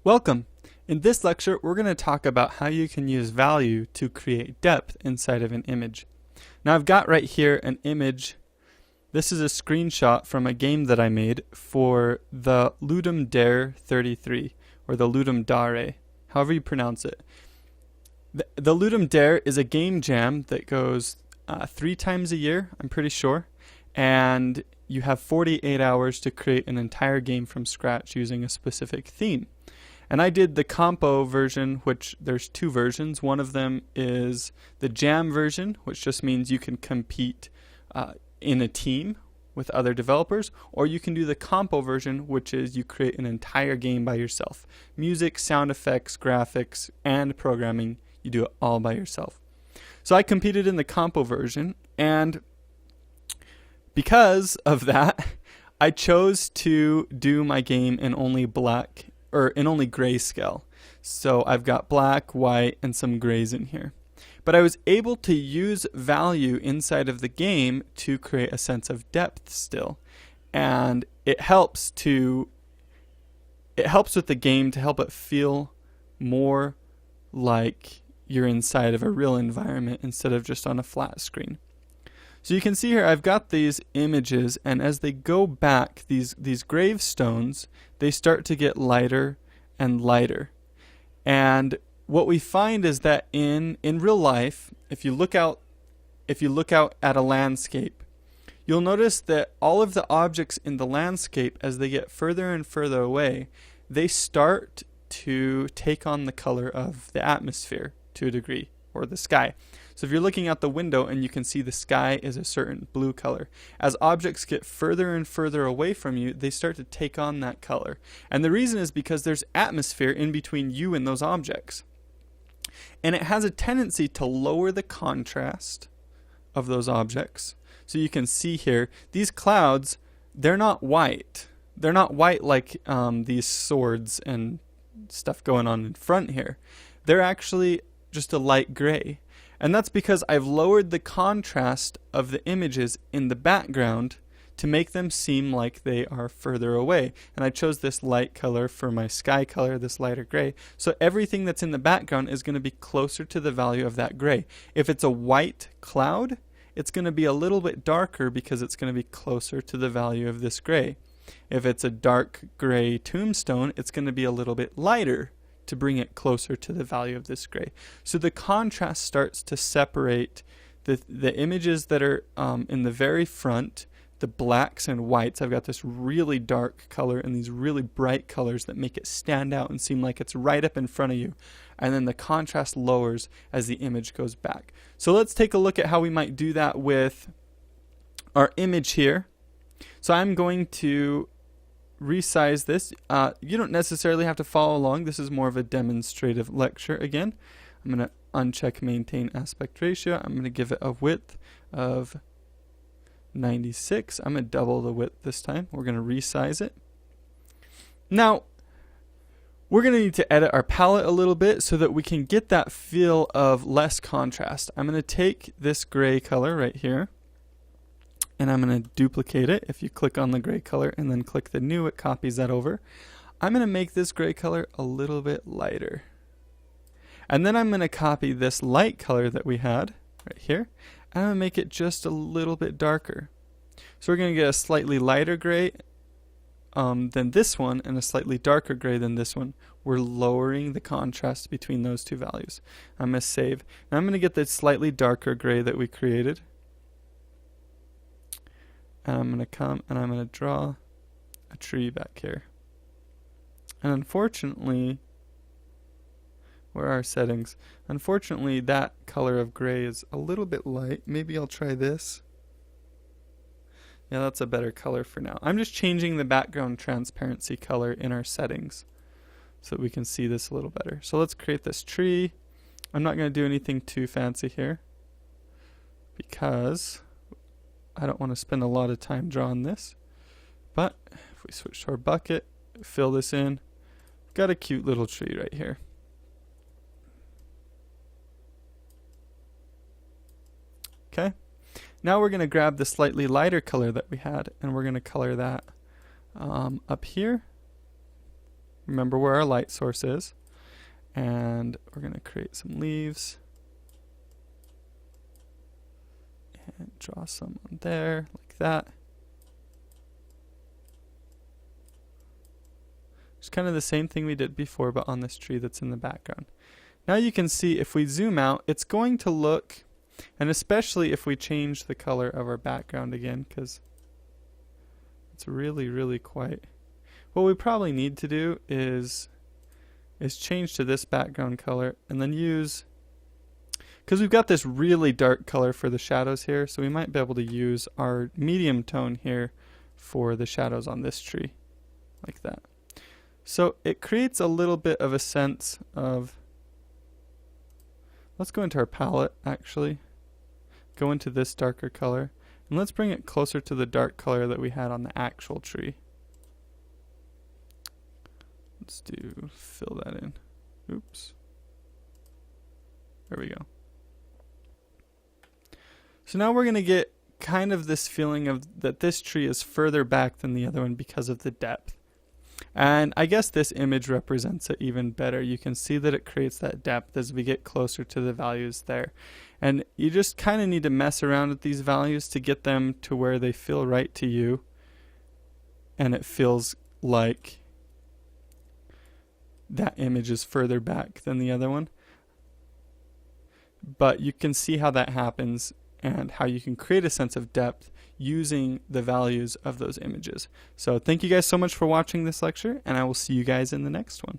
Welcome! In this lecture, we're going to talk about how you can use value to create depth inside of an image. Now I've got right here an image. This is a screenshot from a game that I made for the Ludum Dare 33, or the Ludum Dare, however you pronounce it. The Ludum Dare is a game jam that goes 3 times a year, I'm pretty sure, and you have 48 hours to create an entire game from scratch using a specific theme. And I did the compo version, which there's 2 versions. One of them is the jam version, which just means you can compete in a team with other developers, or you can do the compo version, which is you create an entire game by yourself. Music, sound effects, graphics, and programming, you do it all by yourself. So I competed in the compo version, and because of that, I chose to do my game in only only grayscale. So I've got black, white, and some grays in here. But I was able to use value inside of the game to create a sense of depth still. And it helps with the game to help it feel more like you're inside of a real environment instead of just on a flat screen. So you can see here I've got these images, and as they go back, these gravestones, they start to get lighter and lighter. And what we find is that in real life, if you look out at a landscape, you'll notice that all of the objects in the landscape, as they get further and further away, they start to take on the color of the atmosphere to a degree, or the sky. So if you're looking out the window and you can see the sky is a certain blue color, as objects get further and further away from you, they start to take on that color. And the reason is because there's atmosphere in between you and those objects. And it has a tendency to lower the contrast of those objects. So you can see here, these clouds, they're not white. They're not white like these swords and stuff going on in front here. They're actually just a light gray. And that's because I've lowered the contrast of the images in the background to make them seem like they are further away. And I chose this light color for my sky color, this lighter gray. So everything that's in the background is going to be closer to the value of that gray. If it's a white cloud, it's going to be a little bit darker because it's going to be closer to the value of this gray. If it's a dark gray tombstone, it's going to be a little bit lighter to bring it closer to the value of this gray. So the contrast starts to separate the images that are in the very front, the blacks and whites. I've got this really dark color and these really bright colors that make it stand out and seem like it's right up in front of you. And then the contrast lowers as the image goes back. So let's take a look at how we might do that with our image here. So I'm going to resize this. You don't necessarily have to follow along. This is more of a demonstrative lecture again. I'm going to uncheck maintain aspect ratio. I'm going to give it a width of 96. I'm going to double the width this time. We're going to resize it. Now, we're going to need to edit our palette a little bit so that we can get that feel of less contrast. I'm going to take this gray color right here, and I'm going to duplicate it. If you click on the gray color and then click the new, it copies that over. I'm going to make this gray color a little bit lighter. And then I'm going to copy this light color that we had right here, and I'm going to make it just a little bit darker. So we're going to get a slightly lighter gray than this one and a slightly darker gray than this one. We're lowering the contrast between those 2 values. I'm going to save. Now I'm going to get the slightly darker gray that we created. And I'm going to come and I'm going to draw a tree back here. And unfortunately, where are our settings? Unfortunately, that color of gray is a little bit light. Maybe I'll try this. Yeah, that's a better color for now. I'm just changing the background transparency color in our settings so that we can see this a little better. So let's create this tree. I'm not going to do anything too fancy here because I don't want to spend a lot of time drawing this. But if we switch to our bucket, fill this in, got a cute little tree right here. Okay. Now we're going to grab the slightly lighter color that we had, and we're going to color that up here. remember where our light source is. And we're going to create some leaves. And draw some on there, like that. It's kind of the same thing we did before, but on this tree that's in the background. Now you can see if we zoom out, it's going to look, and especially if we change the color of our background again, because it's really, really quite. What we probably need to do is change to this background color and then use, because we've got this really dark color for the shadows here, so we might be able to use our medium tone here for the shadows on this tree, like that. So it creates a little bit of a sense of, let's go into our palette actually, go into this darker color, and let's bring it closer to the dark color that we had on the actual tree. Let's fill that in. Oops. There we go. So now we're going to get kind of this feeling of that this tree is further back than the other one because of the depth. And I guess this image represents it even better. You can see that it creates that depth as we get closer to the values there. And you just kind of need to mess around with these values to get them to where they feel right to you. And it feels like that image is further back than the other one. But you can see how that happens and how you can create a sense of depth using the values of those images. So thank you guys so much for watching this lecture, and I will see you guys in the next one.